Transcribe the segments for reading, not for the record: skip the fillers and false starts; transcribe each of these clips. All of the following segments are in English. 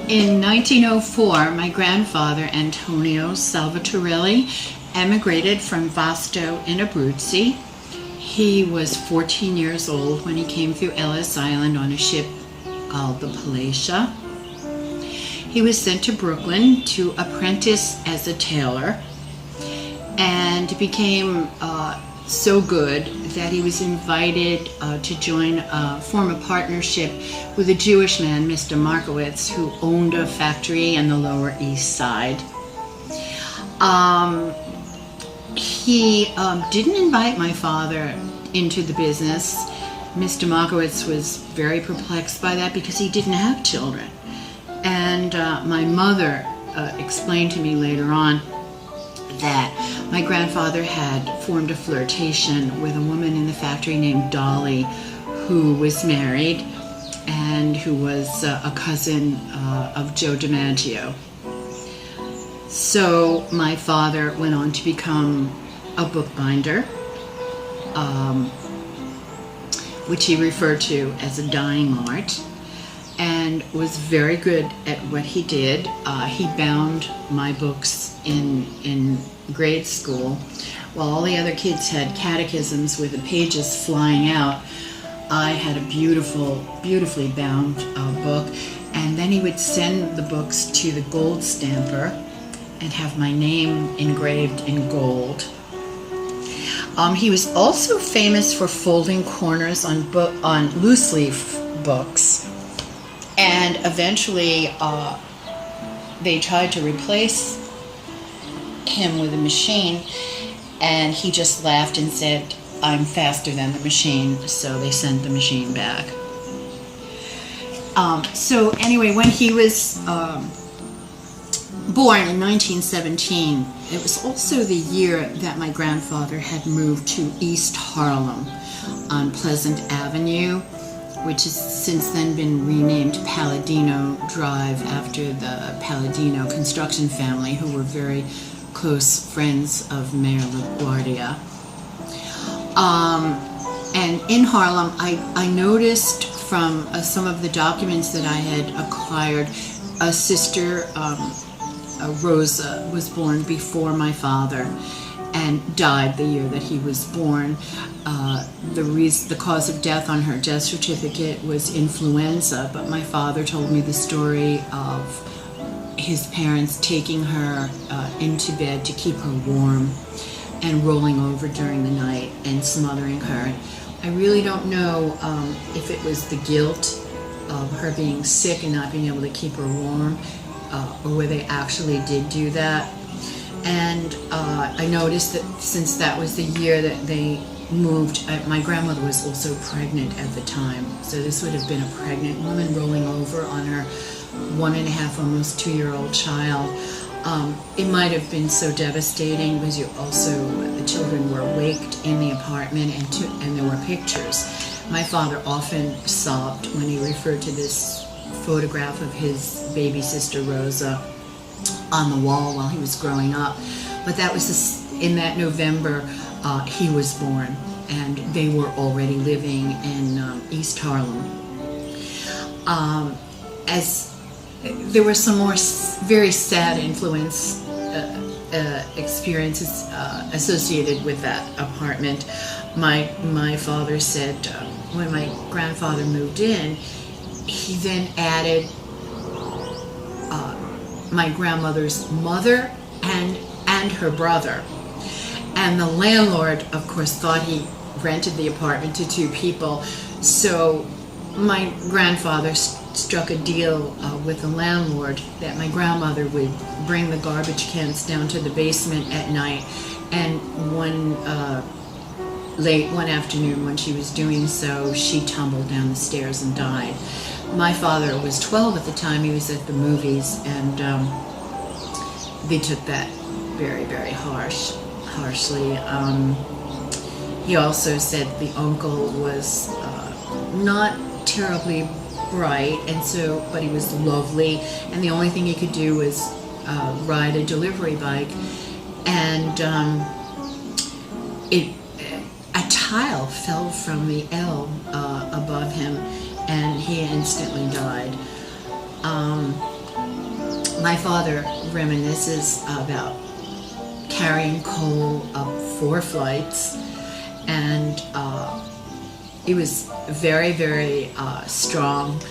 In 1904, my grandfather, Antonio Salvatorelli, emigrated from Vasto in Abruzzi. He was 14 years old when he came through Ellis Island on a ship called the Palatia. He was sent to Brooklyn to apprentice as a tailor and became so good that he was invited to form a partnership with a Jewish man, Mr. Markowitz, who owned a factory in the Lower East Side. He didn't invite my father into the business. Mr. Markowitz was very perplexed by that because he didn't have children. And my mother explained to me later on that my grandfather had formed a flirtation with a woman in the factory named Dolly, who was married and who was a cousin of Joe DiMaggio. So my father went on to become a bookbinder, which he referred to as a dying art, and was very good at what he did. He bound my books in grade school. While all the other kids had catechisms with the pages flying out, I had a beautifully bound book, and then he would send the books to the gold stamper and have my name engraved in gold. He was also famous for folding corners on loose leaf books, and eventually they tried to replace him with a machine, and he just laughed and said, "I'm faster than the machine," so they sent the machine back. So anyway, when he was born in 1917, it was also the year that my grandfather had moved to East Harlem on Pleasant Avenue, which has since then been renamed Palladino Drive after the Palladino construction family, who were very close friends of Mayor LaGuardia. And in Harlem, I noticed from some of the documents that I had acquired, a sister, Rosa, was born before my father and died the year that he was born. The cause of death on her death certificate was influenza, but my father told me the story of his parents taking her into bed to keep her warm and rolling over during the night and smothering her. I really don't know if it was the guilt of her being sick and not being able to keep her warm, or whether they actually did do that. And I noticed that since that was the year that they moved, my grandmother was also pregnant at the time, so this would have been a pregnant woman rolling over on her 1.5, almost 2-year-old child. It might have been so devastating because the children were waked in the apartment, and there were pictures. My father often sobbed when he referred to this photograph of his baby sister Rosa on the wall while he was growing up. But that was in that November he was born, and they were already living in East Harlem. As there were some more very sad experiences associated with that apartment. My father said when my grandfather moved in, he then added my grandmother's mother and her brother. And the landlord, of course, thought he rented the apartment to two people. So my grandfather struck a deal with the landlord that my grandmother would bring the garbage cans down to the basement at night. And late one afternoon when she was doing so, she tumbled down the stairs and died. My father was 12 at the time. He was at the movies, and they took that very, very harshly. He also said the uncle was not terribly bright, but he was lovely, and the only thing he could do was ride a delivery bike, and a tile fell from the L above him, and he instantly died. My father reminisces about carrying coal up 4 flights, and he was very, very strong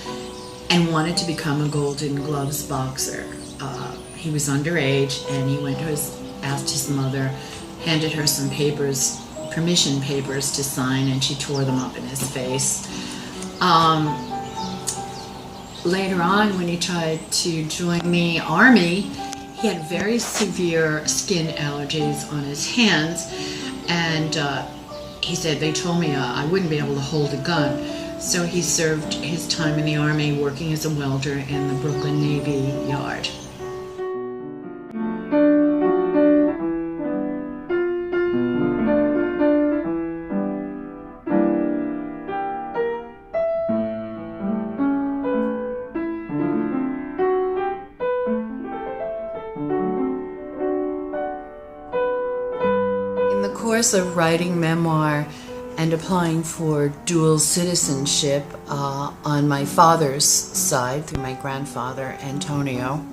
and wanted to become a Golden Gloves boxer. He was underage, and he went to asked his mother, handed her some papers, permission papers to sign, and she tore them up in his face. Later on, when he tried to join the army, he had very severe skin allergies on his hands, and he said, they told me I wouldn't be able to hold a gun. So he served his time in the army working as a welder in the Brooklyn Navy Yard. In the course of writing memoir and applying for dual citizenship on my father's side through my grandfather, Antonio,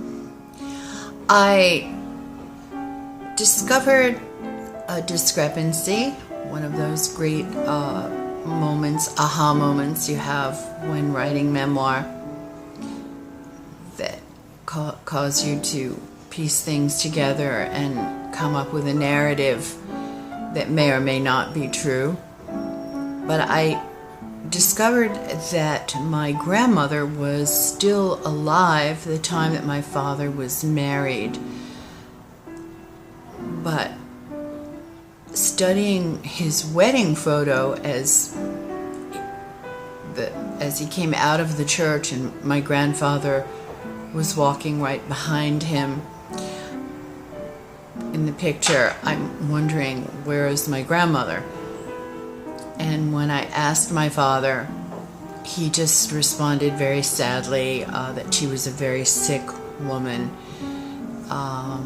I discovered a discrepancy, one of those great moments, aha moments you have when writing memoir that cause you to piece things together and come up with a narrative that may or may not be true. But I discovered that my grandmother was still alive the time that my father was married. But studying his wedding photo as he came out of the church and my grandfather was walking right behind him in the picture, I'm wondering, where is my grandmother? And when I asked my father, he just responded very sadly that she was a very sick woman. I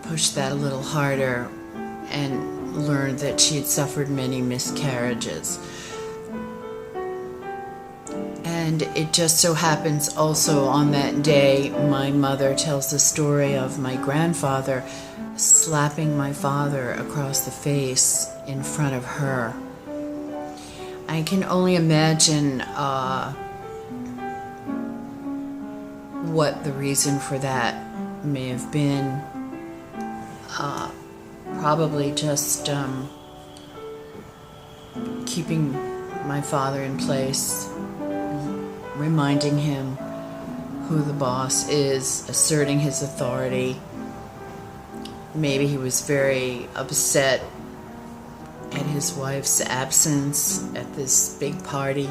pushed that a little harder and learned that she had suffered many miscarriages. And it just so happens also on that day, my mother tells the story of my grandfather slapping my father across the face in front of her. I can only imagine what the reason for that may have been. Probably just keeping my father in place, reminding him who the boss is, asserting his authority. Maybe he was very upset at his wife's absence at this big party.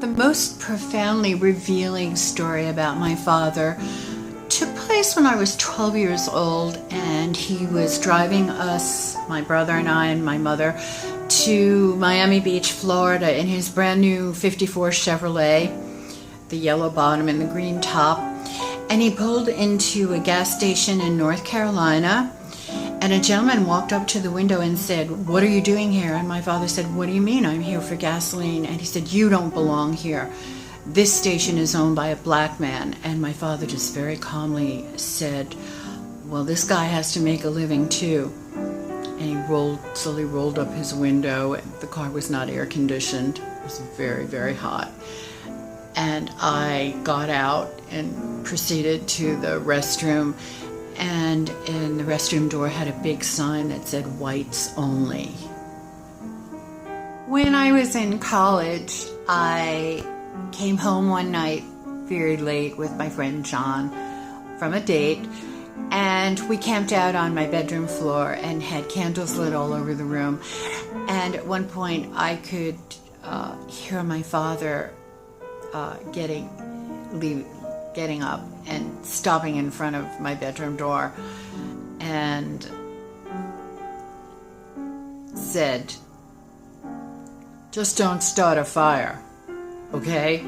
The most profoundly revealing story about my father took place when I was 12 years old, and he was driving us, my brother and I and my mother, to Miami Beach, Florida in his brand new 54 Chevrolet, the yellow bottom and the green top. And he pulled into a gas station in North Carolina, and a gentleman walked up to the window and said, "What are you doing here?" And my father said, "What do you mean? I'm here for gasoline." And he said, "You don't belong here. This station is owned by a black man." And my father just very calmly said, "Well, this guy has to make a living too." and he slowly rolled up his window. The car was not air conditioned. It was very, very hot. And I got out and proceeded to the restroom, and in the restroom door had a big sign that said whites only. When I was in college, I came home one night very late with my friend John from a date, and we camped out on my bedroom floor and had candles lit all over the room. And at one point I could hear my father getting up and stopping in front of my bedroom door and said, "Just don't start a fire, okay?"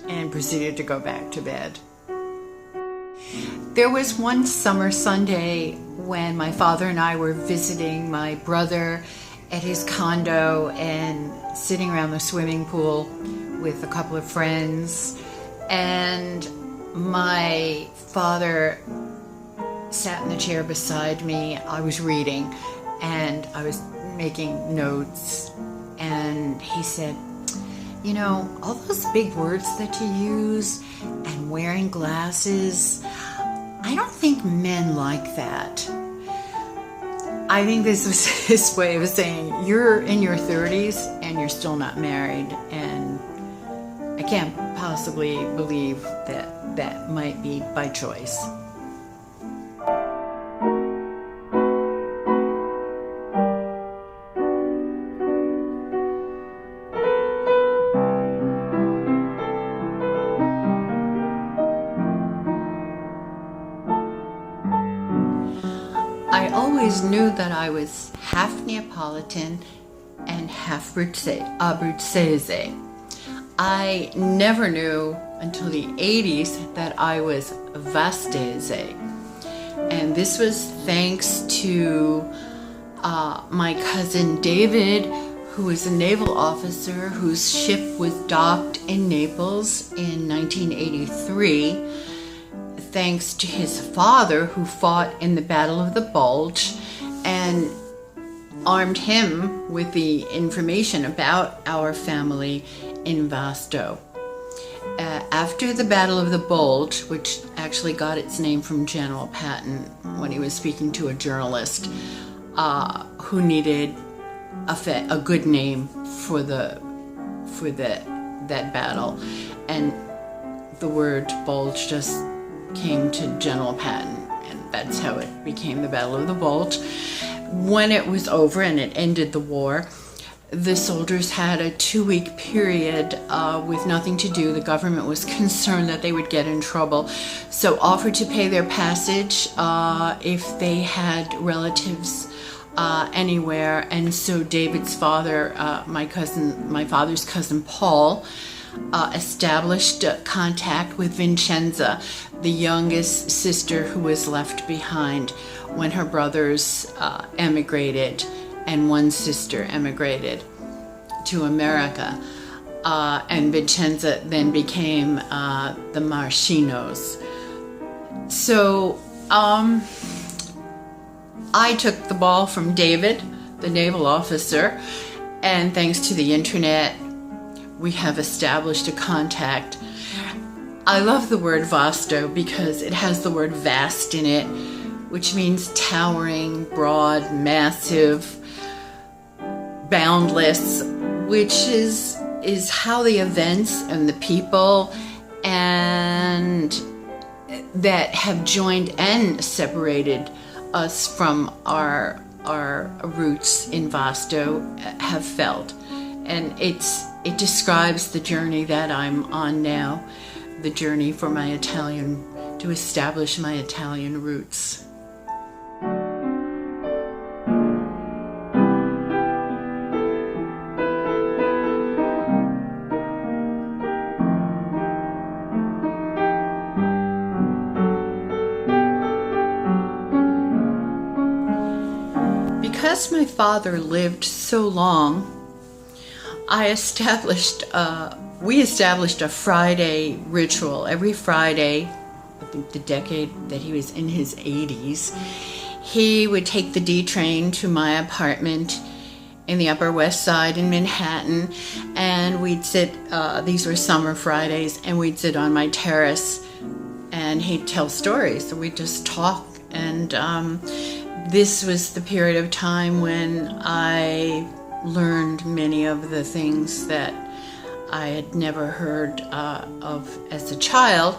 And proceeded to go back to bed. There was one summer Sunday when my father and I were visiting my brother at his condo and sitting around the swimming pool with a couple of friends, and my father sat in the chair beside me. I was reading and I was making notes, and he said, "You know, all those big words that you use and wearing glasses, I don't think men like that." I think this was his way of saying, you're in your 30s and you're still not married, and I can't possibly believe that that might be by choice. I always knew that I was half Neapolitan and half Abruzzese. I never knew until the 80s that I was Vastese. And this was thanks to my cousin David, who was a naval officer whose ship was docked in Naples in 1983. Thanks to his father, who fought in the Battle of the Bulge and armed him with the information about our family in Vasto. After the Battle of the Bulge, which actually got its name from General Patton when he was speaking to a journalist who needed a good name for that battle, and the word bulge just came to General Patton, and that's how it became the Battle of the Bulge. When it was over and it ended the war, the soldiers had a 2-week period with nothing to do. The government was concerned that they would get in trouble, so offered to pay their passage if they had relatives anywhere. And so David's father, my father's cousin Paul, established contact with Vincenza, the youngest sister who was left behind when her brothers emigrated, and one sister emigrated to America. And Vincenza then became the Marchinos. So I took the ball from David, the naval officer, and thanks to the internet, we have established a contact. I love the word vasto because it has the word vast in it, which means towering, broad, massive, boundless, which is how the events and the people and that have joined and separated us from our roots in Vasto have felt. And it describes the journey that I'm on now, the journey for to establish my Italian roots. Because my father lived so long, we established a Friday ritual. Every Friday, I think the decade that he was in his 80s, he would take the D train to my apartment in the Upper West Side in Manhattan, and we'd sit, these were summer Fridays, and we'd sit on my terrace and he'd tell stories. So we'd just talk, and this was the period of time when I learned many of the things that I had never heard of as a child,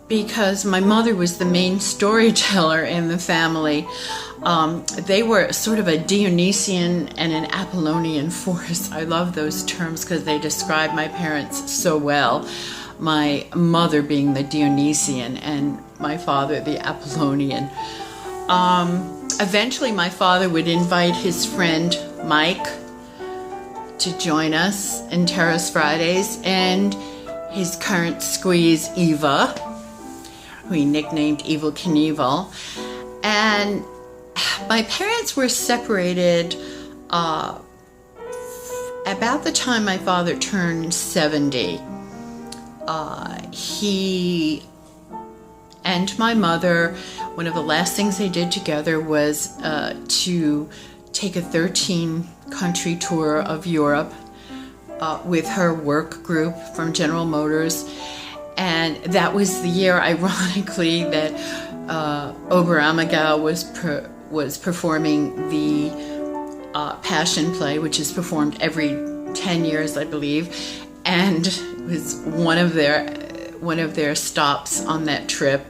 because my mother was the main storyteller in the family. They were sort of a Dionysian and an Apollonian force. I love those terms because they describe my parents so well. My mother being the Dionysian and my father the Apollonian. Eventually my father would invite his friend Mike to join us in Terrace Fridays, and his current squeeze Eva, who he nicknamed Evel Knievel. And my parents were separated about the time my father turned 70. He and my mother, one of the last things they did together was to take a 13-country tour of Europe with her work group from General Motors. And that was the year, ironically, that Oberammergau was performing the Passion Play, which is performed every 10 years, I believe, and it was one of their stops on that trip.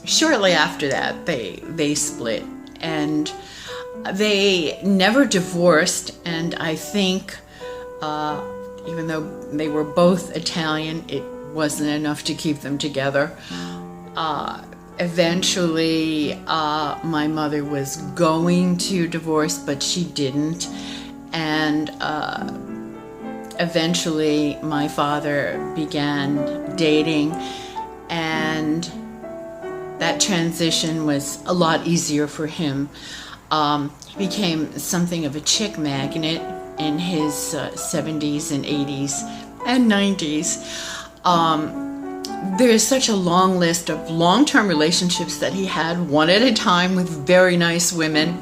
Shortly after that, they split, and they never divorced. And I think, even though they were both Italian, it wasn't enough to keep them together. Eventually, my mother was going to divorce, but she didn't. And eventually, my father began dating, and that transition was a lot easier for him. He became something of a chick magnet in his 70s and 80s and 90s. There's such a long list of long-term relationships that he had, one at a time, with very nice women.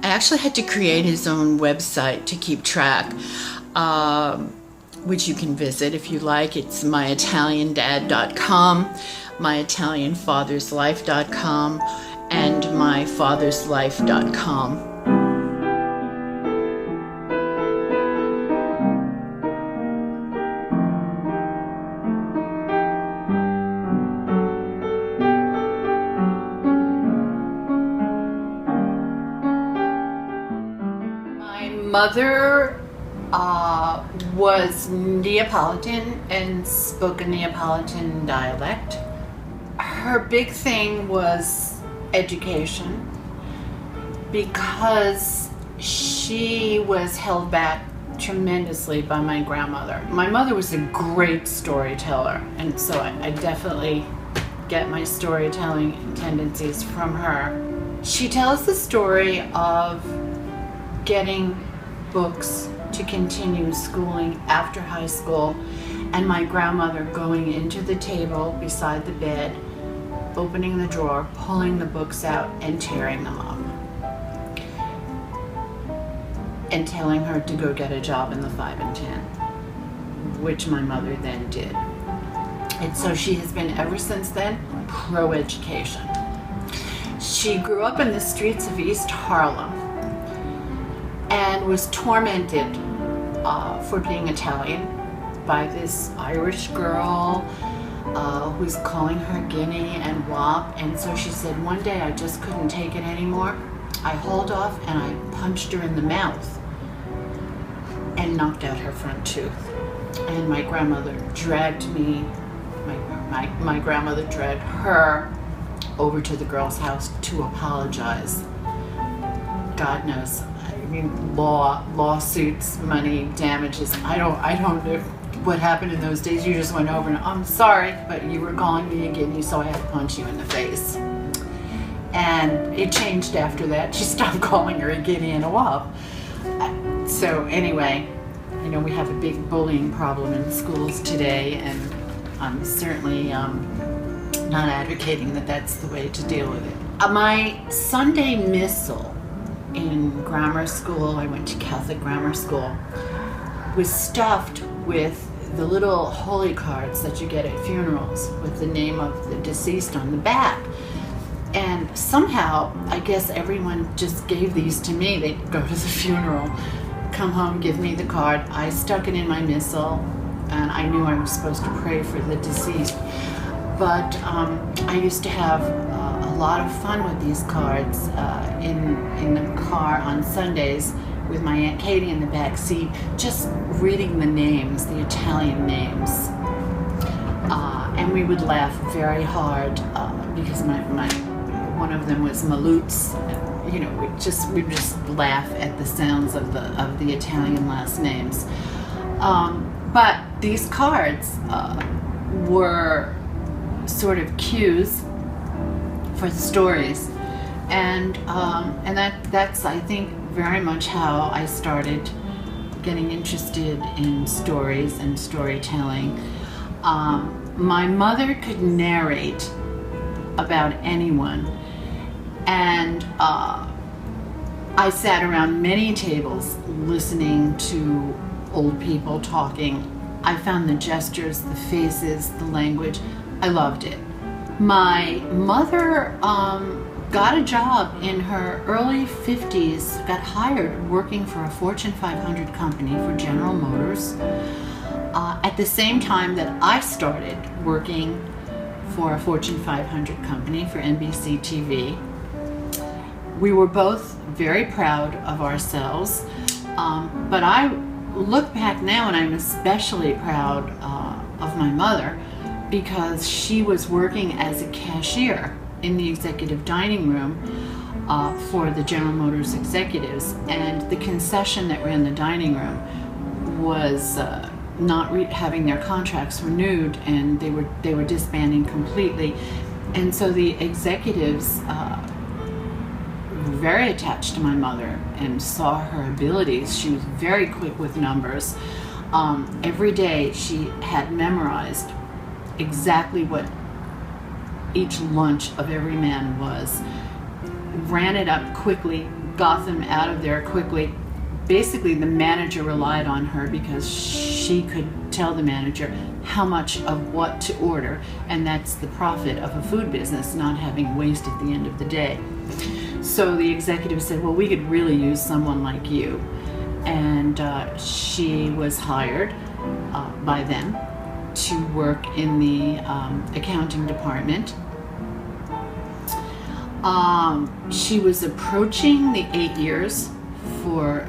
I actually had to create his own website to keep track, which you can visit if you like. It's myitaliandad.com, myitalianfatherslife.com, and myfatherslife.com. Mother was Neapolitan and spoke a Neapolitan dialect. Her big thing was education, because she was held back tremendously by my grandmother. My mother was a great storyteller, and so I definitely get my storytelling tendencies from her. She tells the story of getting books to continue schooling after high school, and my grandmother going into the table beside the bed, opening the drawer, pulling the books out and tearing them up, and telling her to go get a job in the 5 and 10, which my mother then did. And so she has been ever since then pro-education. She grew up in the streets of East Harlem and was tormented for being Italian by this Irish girl who's calling her Guinea and Wop. And so she said, one day I just couldn't take it anymore. I hauled off and I punched her in the mouth and knocked out her front tooth. And my grandmother dragged me, my grandmother dragged her over to the girl's house to apologize. God knows. I mean, lawsuits, money, damages. I don't know what happened in those days. You just went over and, I'm sorry, but you were calling me a guinea, so I had to punch you in the face. And it changed after that. She stopped calling her a guinea and a wop. So anyway, I know we have a big bullying problem in schools today, and I'm certainly not advocating that that's the way to deal with it. My Sunday missal in grammar school, I went to Catholic grammar school, was stuffed with the little holy cards that you get at funerals with the name of the deceased on the back. And somehow, I guess everyone just gave these to me. They'd go to the funeral, come home, give me the card. I stuck it in my missal, and I knew I was supposed to pray for the deceased. But I used to have a lot of fun with these cards in the car on Sundays with my Aunt Katie in the back seat, just reading the names, the Italian names. And we would laugh very hard because one of them was Malutz. You know, we'd just laugh at the sounds of the Italian last names. But these cards were sort of cues for the stories, and that's I think very much how I started getting interested in stories and storytelling. My mother could narrate about anyone, and I sat around many tables listening to old people talking. I found the gestures, the faces, the language. I loved it. My mother got a job in her early 50s, got hired working for a Fortune 500 company for General Motors at the same time that I started working for a Fortune 500 company for NBC TV. We were both very proud of ourselves, but I look back now and I'm especially proud of my mother, because she was working as a cashier in the executive dining room for the General Motors executives, and the concession that ran the dining room was not having their contracts renewed, and they were disbanding completely. And so the executives were very attached to my mother and saw her abilities. She was very quick with numbers. Every day she had memorized exactly what each lunch of every man was, ran it up quickly, got them out of there quickly. Basically, the manager relied on her because she could tell the manager how much of what to order, and that's the profit of a food business, not having waste at the end of the day. So the executive said, well, we could really use someone like you. And she was hired by them to work in the accounting department. She was approaching the 8 years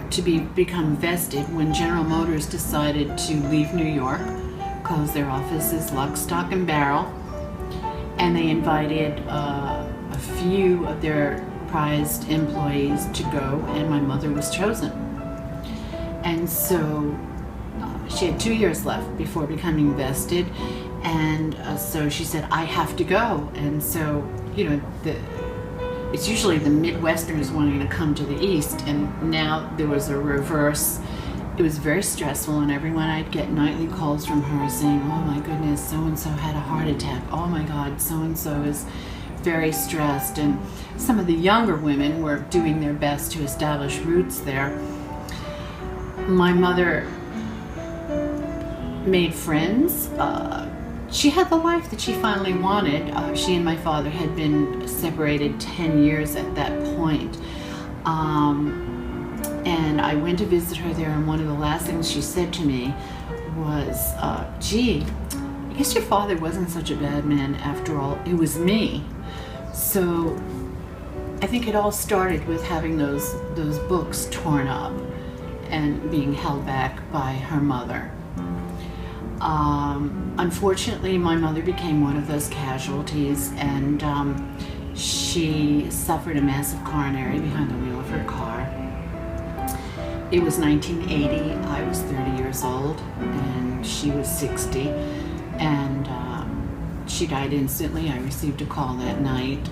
to become vested when General Motors decided to leave New York, close their offices lock, stock, and barrel, and they invited a few of their prized employees to go, and my mother was chosen. And so she had 2 years left before becoming vested, and so she said, I have to go. And so, you know, it's usually the Midwesterners wanting to come to the East, and now there was a reverse. It was very stressful, and I'd get nightly calls from her saying, oh my goodness, so-and-so had a heart attack. Oh my God, so-and-so is very stressed. And some of the younger women were doing their best to establish roots there. My mother made friends. She had the life that she finally wanted. She and my father had been separated 10 years at that point. And I went to visit her there, and one of the last things she said to me was, gee, I guess your father wasn't such a bad man after all. It was me. So I think it all started with having those books torn up and being held back by her mother. Unfortunately, my mother became one of those casualties, and she suffered a massive coronary behind the wheel of her car. It was 1980. I was 30 years old, and she was 60, and she died instantly. I received a call that night.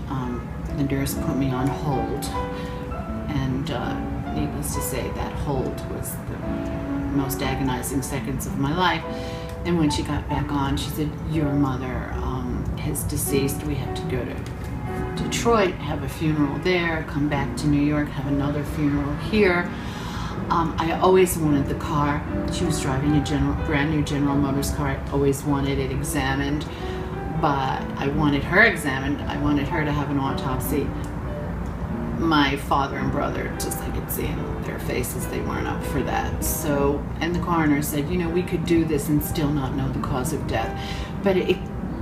The nurse put me on hold, and needless to say, that hold was the most agonizing seconds of my life. And when she got back on, she said, your mother is deceased. We have to go to Detroit, have a funeral there, come back to New York, have another funeral here. I always wanted the car. She was driving a brand new General Motors car. I always wanted it examined, but I wanted her examined. I wanted her to have an autopsy. My father and brother, just I could see in their faces, they weren't up for that. So, and the coroner said, we could do this and still not know the cause of death. But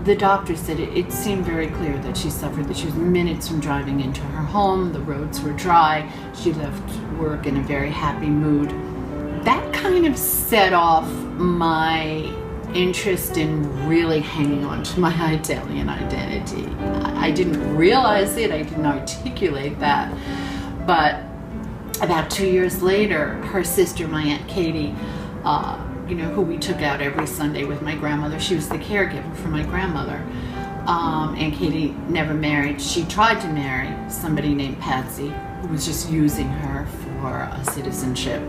the doctor said it seemed very clear that she suffered, that she was minutes from driving into her home, the roads were dry, she left work in a very happy mood. That kind of set off my interest in really hanging on to my Italian identity. I didn't realize it, I didn't articulate that, but about 2 years later, her sister, my Aunt Katie, who we took out every Sunday with my grandmother. She was the caregiver for my grandmother. Aunt Katie never married. She tried to marry somebody named Patsy, who was just using her for a citizenship.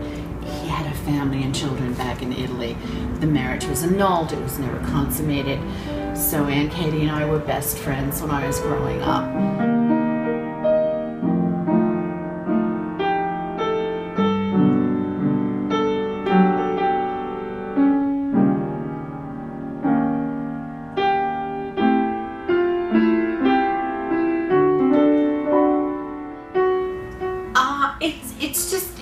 He had a family and children back in Italy. The marriage was annulled. It was never consummated. So Aunt Katie and I were best friends when I was growing up.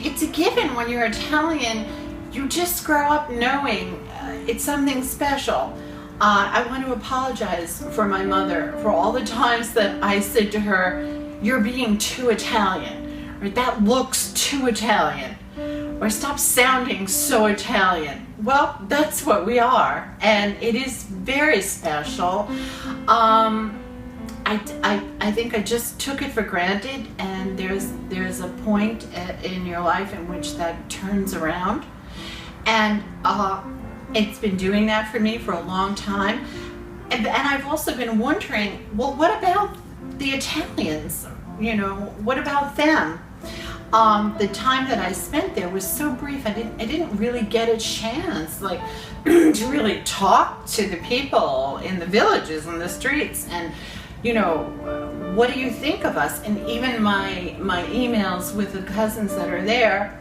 It's a given when you're Italian. You just grow up knowing it's something special. I want to apologize for my mother for all the times that I said to her, "You're being too Italian," or "That looks too Italian," or "Stop sounding so Italian." Well, that's what we are, and it is very special. I think I just took it for granted, and there's a point in your life in which that turns around, and it's been doing that for me for a long time. And I've also been wondering, well, what about the Italians? What about them? The time that I spent there was so brief. I didn't really get a chance, to really talk to the people in the villages and the streets, and what do you think of us? And even my emails with the cousins that are there,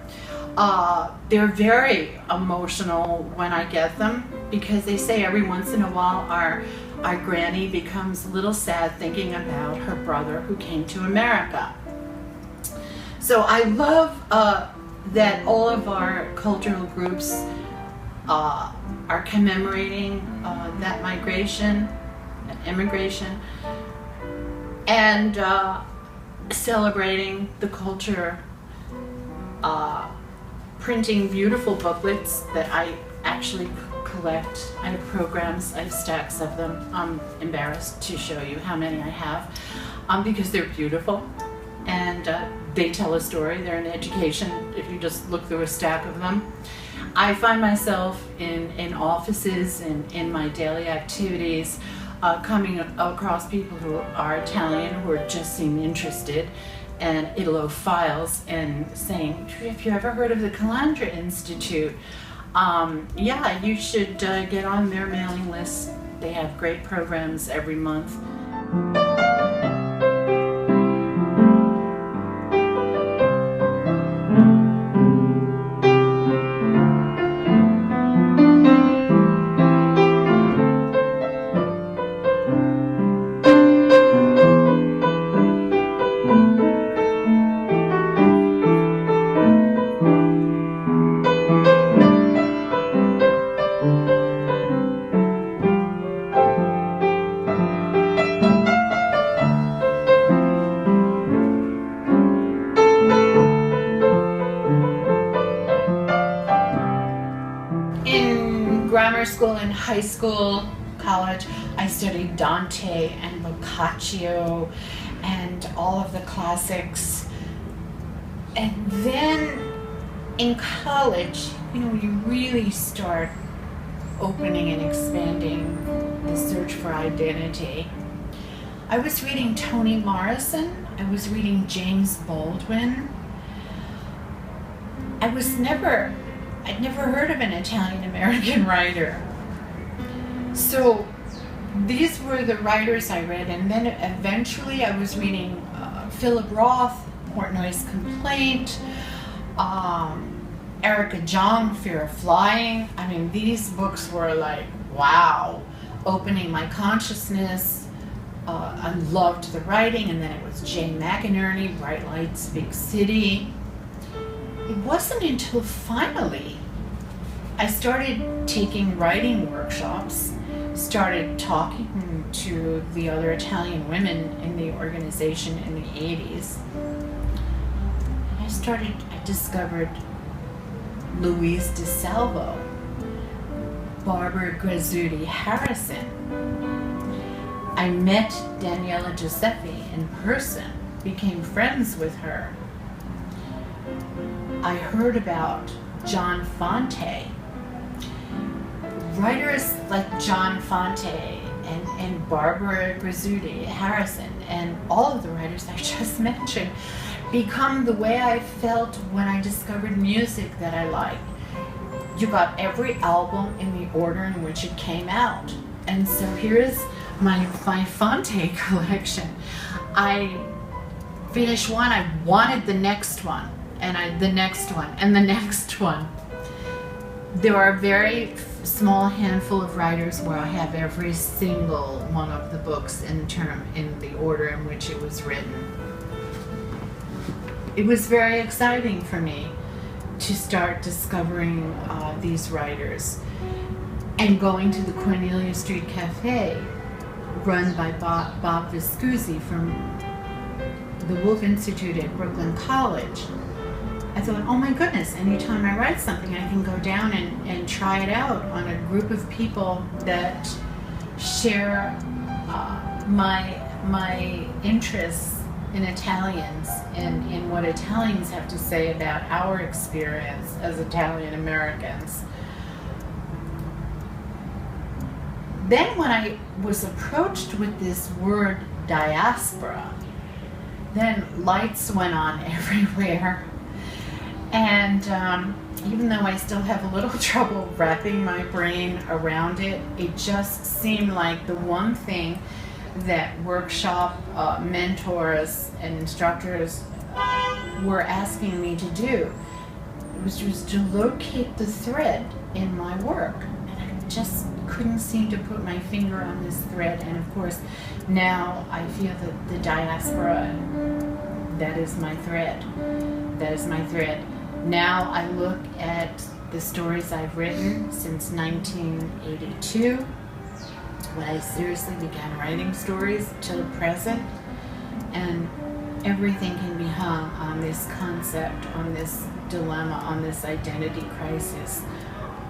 they're very emotional when I get them, because they say every once in a while our granny becomes a little sad thinking about her brother who came to America. So I love that all of our cultural groups are commemorating that migration, that immigration, and celebrating the culture, printing beautiful booklets that I actually collect. I have programs, I have stacks of them. I'm embarrassed to show you how many I have, because they're beautiful, and they tell a story. They're an education if you just look through a stack of them. I find myself in offices and in my daily activities coming across people who are Italian, who are just seem interested, and Italophiles, and saying, "Have you ever heard of the Calandra Institute? Yeah, you should get on their mailing list. They have great programs every month." Grammar school and high school, college, I studied Dante and Boccaccio and all of the classics. And then in college, you really start opening and expanding the search for identity. I was reading Toni Morrison. I was reading James Baldwin. I'd never heard of an Italian American writer. So these were the writers I read, and then eventually I was reading Philip Roth, Portnoy's Complaint, Erica Jong, Fear of Flying. I mean, these books were like, wow, opening my consciousness. I loved the writing, and then it was Jane McInerney, Bright Lights, Big City. It wasn't until finally I started taking writing workshops, started talking to the other Italian women in the organization in the 80s. I discovered Louise DeSalvo, Barbara Grazzuti Harrison. I met Daniela Giuseppe in person, became friends with her. I heard about John Fante. Writers like John Fante and Barbara Grazzuti Harrison and all of the writers I just mentioned become the way I felt when I discovered music that I liked. You got every album in the order in which it came out. And so here's my Fante collection. I finished one, I wanted the next one, and the next one, and the next one. There are a very small handful of writers where I have every single one of the books in the order in which it was written. It was very exciting for me to start discovering these writers and going to the Cornelia Street Cafe run by Bob Viscusi from the Wolf Institute at Brooklyn College. I thought, oh my goodness, anytime I write something, I can go down and try it out on a group of people that share my interests in Italians and in what Italians have to say about our experience as Italian Americans. Then when I was approached with this word diaspora, then lights went on everywhere. And even though I still have a little trouble wrapping my brain around it, it just seemed like the one thing that workshop mentors and instructors were asking me to do was just to locate the thread in my work. And I just couldn't seem to put my finger on this thread. And of course, now I feel that the diaspora, that is my thread. That is my thread. Now I look at the stories I've written since 1982, when I seriously began writing stories, till present, and everything can be hung on this concept, on this dilemma, on this identity crisis,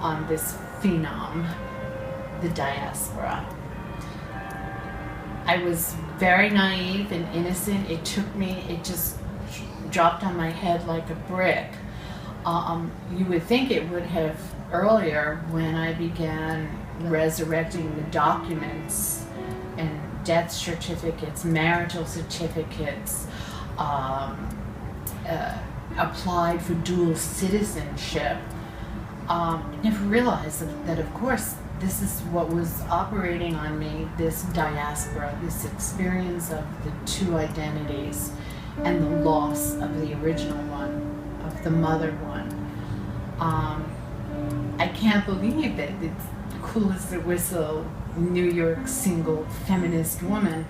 on this phenom, the diaspora. I was very naive and innocent. It just dropped on my head like a brick. You would think it would have earlier, when I began resurrecting the documents and death certificates, marital certificates, applied for dual citizenship. Never realized that of course this is what was operating on me, this diaspora, this experience of the two identities and the loss of the original one, of the mother one. I can't believe that it's Cool as the Whistle, New York single feminist woman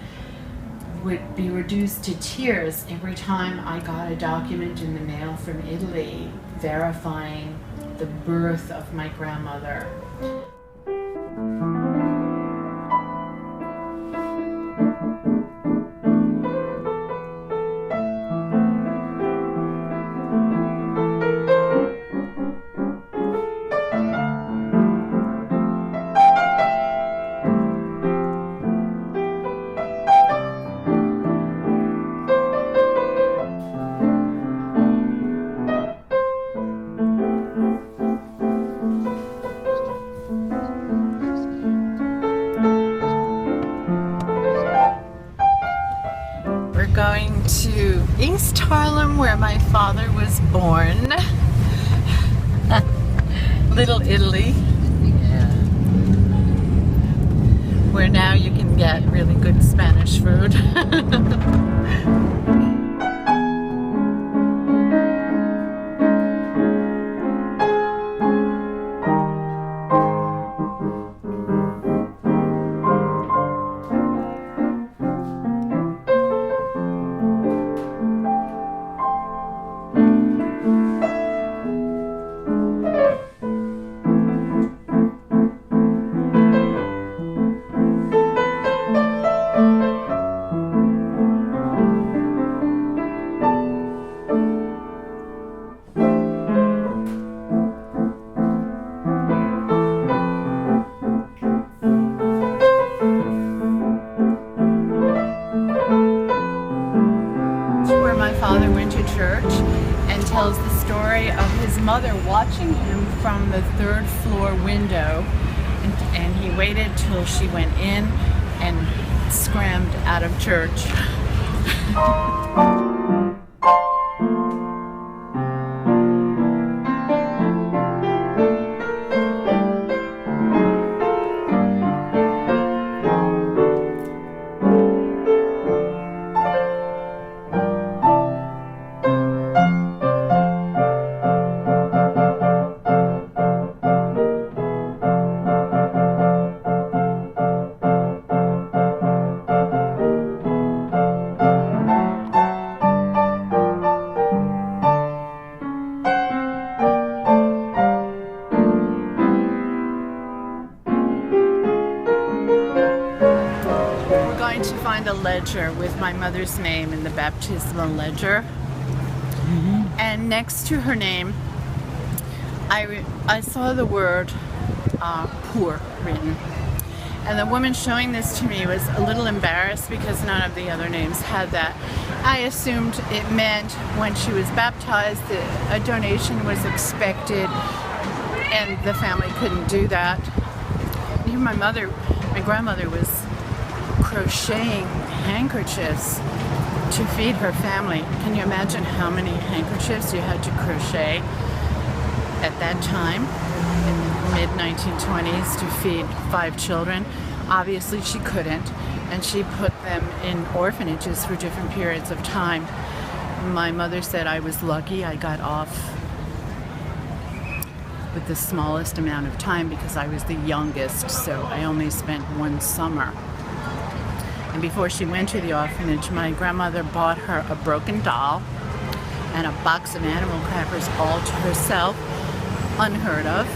would be reduced to tears every time I got a document in the mail from Italy verifying the birth of my grandmother. Going to East Harlem, where my father was born. Little Italy. Yeah. where now you can get really good Spanish food. Father went to church and tells the story of his mother watching him from the third floor window, and he waited till she went in and scrammed out of church. To find a ledger with my mother's name in the baptismal ledger, and next to her name I saw the word poor written, and the woman showing this to me was a little embarrassed because none of the other names had that. I assumed it meant when she was baptized that a donation was expected and the family couldn't do that. Here my grandmother was crocheting handkerchiefs to feed her family. Can you imagine how many handkerchiefs you had to crochet at that time in the mid-1920s to feed 5 children? Obviously she couldn't, and she put them in orphanages for different periods of time. My mother said I was lucky I got off with the smallest amount of time because I was the youngest, so I only spent 1 summer. And before she went to the orphanage, my grandmother bought her a broken doll and a box of animal crackers all to herself, unheard of.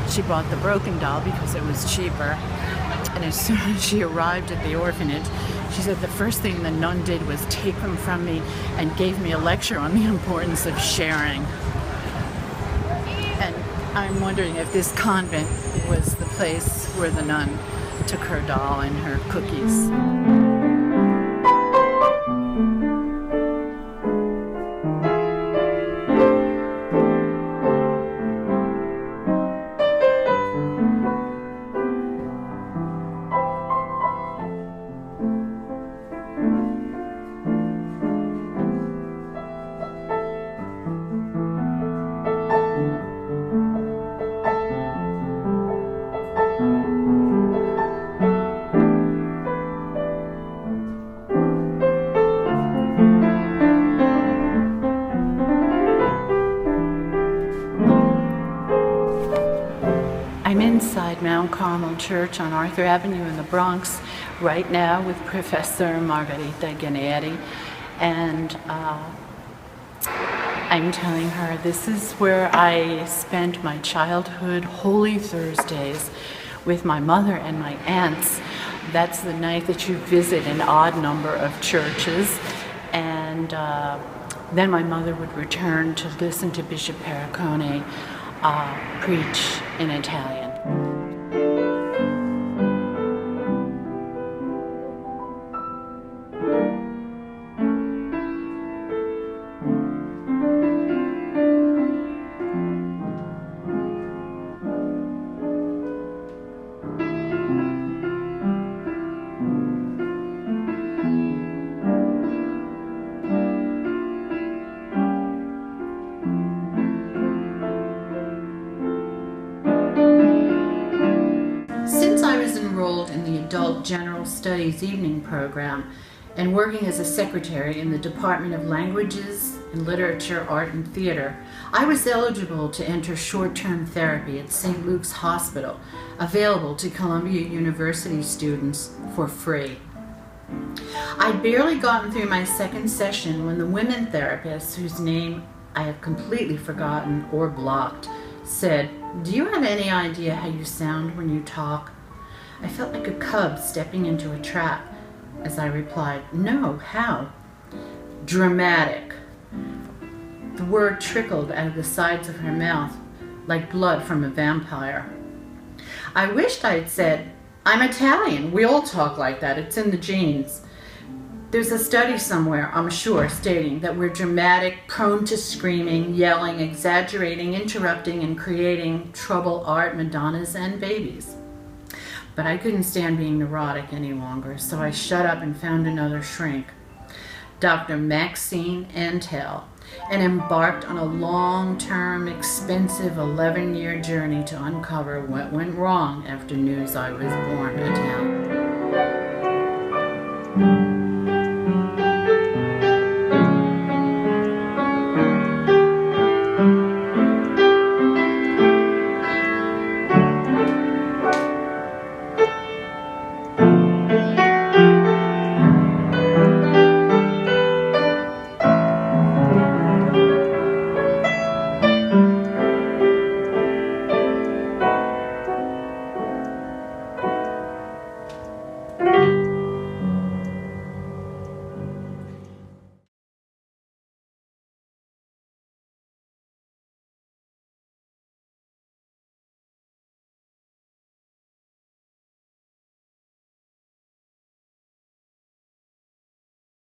She bought the broken doll because it was cheaper. And as soon as she arrived at the orphanage, she said the first thing the nun did was take them from me and gave me a lecture on the importance of sharing. And I'm wondering if this convent was the place where the nun took her doll and her cookies. I'm inside Mount Carmel Church on Arthur Avenue in the Bronx right now with Professor Margherita Ganeri, and I'm telling her this is where I spent my childhood Holy Thursdays with my mother and my aunts. That's the night that you visit an odd number of churches, and then my mother would return to listen to Bishop Pericone preach in Italian. adult general studies evening program and working as a secretary in the Department of Languages and Literature, Art, and Theater, I was eligible to enter short-term therapy at St. Luke's Hospital, available to Columbia University students for free. I'd barely gotten through my second session when the women therapist, whose name I have completely forgotten or blocked, said, "Do you have any idea how you sound when you talk?" I felt like a cub stepping into a trap as I replied, "No, how?" "Dramatic." The word trickled out of the sides of her mouth like blood from a vampire. I wished I had said, "I'm Italian. We all talk like that. It's in the genes." There's a study somewhere, I'm sure, stating that we're dramatic, prone to screaming, yelling, exaggerating, interrupting, and creating trouble art Madonnas and babies. But I couldn't stand being neurotic any longer, so I shut up and found another shrink, Dr. Maxine Antel, and embarked on a long-term, expensive 11-year journey to uncover what went wrong after news I was born Italian.